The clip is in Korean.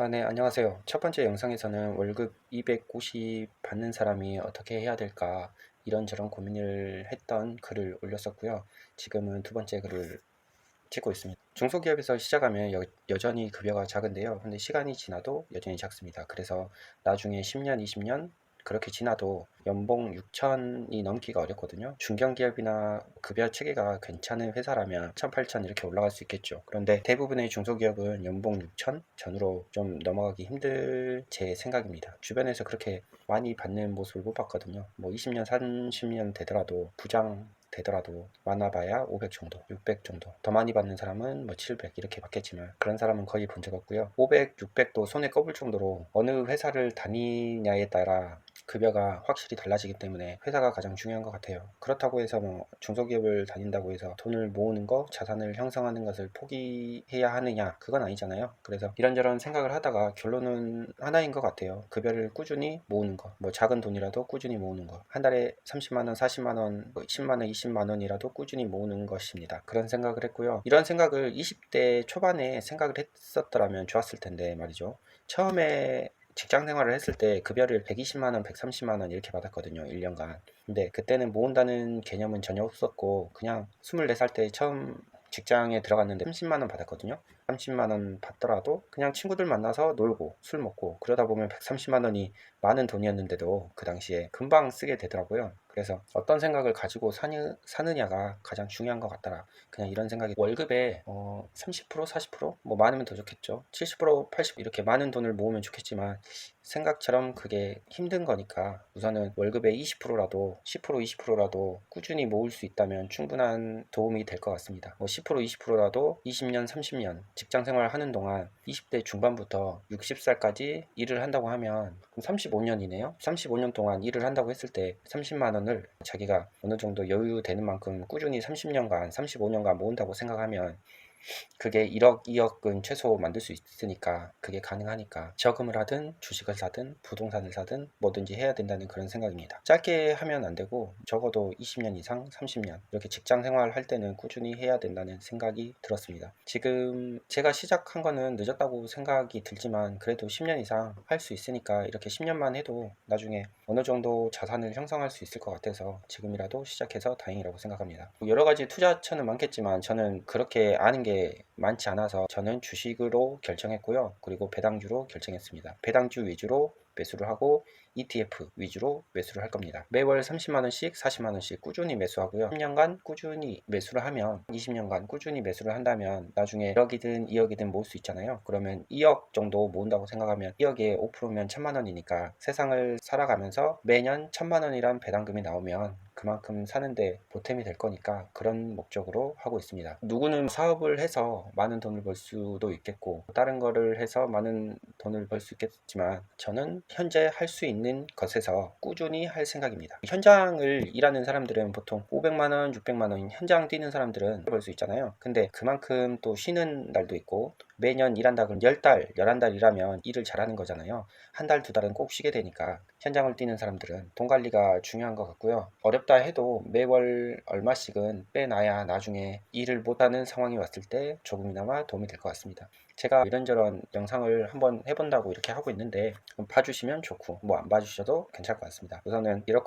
네, 안녕하세요. 첫 번째 영상에서는 월급 250 받는 사람이 어떻게 해야 될까 이런저런 고민을 했던 글을 올렸었고요. 지금은 두 번째 글을 찍고 있습니다. 중소기업에서 시작하면 여전히 급여가 작은데요. 근데 시간이 지나도 여전히 작습니다. 그래서 나중에 10년, 20년 그렇게 지나도 연봉 6천이 넘기가 어렵거든요. 중견기업이나 급여 체계가 괜찮은 회사라면 1천, 8천 이렇게 올라갈 수 있겠죠. 그런데 대부분의 중소기업은 연봉 6천 전후로 좀 넘어가기 힘들 제 생각입니다. 주변에서 그렇게 많이 받는 모습을 못 봤거든요. 뭐 20년, 30년 되더라도 부장 되더라도 많아봐야 500 정도, 600 정도. 더 많이 받는 사람은 뭐 700 이렇게 받겠지만 그런 사람은 거의 본 적 없고요. 500, 600도 손에 꼽을 정도로 어느 회사를 다니냐에 따라 급여가 확실히 달라지기 때문에 회사가 가장 중요한 것 같아요. 그렇다고 해서 뭐 중소기업을 다닌다고 해서 돈을 모으는 거, 자산을 형성하는 것을 포기해야 하느냐? 그건 아니잖아요. 그래서 이런저런 생각을 하다가 결론은 하나인 것 같아요. 급여를 꾸준히 모으는 거. 뭐 작은 돈이라도 꾸준히 모으는 거. 한 달에 30만 원, 40만 원, 10만 원, 20만 원이라도 꾸준히 모으는 것입니다. 그런 생각을 했고요. 이런 생각을 20대 초반에 생각을 했었더라면 좋았을 텐데 말이죠. 처음에 직장 생활을 했을 때 급여를 120만 원, 130만 원 이렇게 받았거든요. 1년간. 근데 그때는 모은다는 개념은 전혀 없었고 그냥 24살 때 처음 직장에 들어갔는데 30만 원 받았거든요. 30만 원 받더라도 그냥 친구들 만나서 놀고 술 먹고 그러다 보면 130만 원이 많은 돈이었는데도 그 당시에 금방 쓰게 되더라고요. 그래서 어떤 생각을 가지고 사느냐가 가장 중요한 것 같더라. 그냥 이런 생각이 월급에 30%, 40%뭐 많으면 더 좋겠죠. 70%, 80% 이렇게 많은 돈을 모으면 좋겠지만 생각처럼 그게 힘든 거니까 우선은 월급의 20%라도 10%, 20%라도 꾸준히 모을 수 있다면 충분한 도움이 될 것 같습니다. 뭐 10%, 20%라도 20년, 30년 직장 생활 하는 동안 20대 중반부터 60살까지 일을 한다고 하면 그럼 35년이네요. 35년 동안 일을 한다고 했을 때 30만 원을 자기가 어느 정도 여유 되는 만큼 꾸준히 30년간, 35년간 모은다고 생각하면 그게 1억, 2억은 최소 만들 수 있으니까 그게 가능하니까 저금을 하든 주식을 사든 부동산을 사든 뭐든지 해야 된다는 그런 생각입니다. 짧게 하면 안 되고 적어도 20년 이상, 30년 이렇게 직장 생활할 때는 꾸준히 해야 된다는 생각이 들었습니다. 지금 제가 시작한 거는 늦었다고 생각이 들지만 그래도 10년 이상 할 수 있으니까 이렇게 10년만 해도 나중에 어느 정도 자산을 형성할 수 있을 것 같아서 지금이라도 시작해서 다행이라고 생각합니다. 여러 가지 투자처는 많겠지만 저는 그렇게 아는 게 많지 않아서 저는 주식으로 결정했고요. 그리고 배당주로 결정했습니다. 배당주 위주로 매수를 하고 ETF 위주로 매수를 할 겁니다. 매월 30만원씩 40만원씩 꾸준히 매수하고요. 10년간 꾸준히 매수를 하면 20년간 꾸준히 매수를 한다면 나중에 1억이든 2억이든 모을 수 있잖아요. 그러면 2억 정도 모은다고 생각하면 2억에 5%면 1000만원이니까 세상을 살아가면서 매년 1000만원이란 배당금이 나오면 그만큼 사는데 보탬이 될 거니까 그런 목적으로 하고 있습니다. 누구는 사업을 해서 많은 돈을 벌 수도 있겠고 다른 거를 해서 많은 돈을 벌 수 있겠지만 저는 현재 할 수 있는 것에서 꾸준히 할 생각입니다. 현장을 일하는 사람들은 보통 500만원, 600만원 현장 뛰는 사람들은 벌 수 있잖아요. 근데 그만큼 또 쉬는 날도 있고 매년 일한다 그러면 10달, 11달 일하면 일을 잘하는 거잖아요. 한 달, 두 달은 꼭 쉬게 되니까 현장을 뛰는 사람들은 돈 관리가 중요한 것 같고요. 어렵다 해도 매월 얼마씩은 빼놔야 나중에 일을 못하는 상황이 왔을 때 조금이나마 도움이 될 것 같습니다. 제가 이런저런 영상을 한번 해본다고 이렇게 하고 있는데 봐주시면 좋고 뭐 안 봐주셔도 괜찮을 것 같습니다. 우선은 이렇게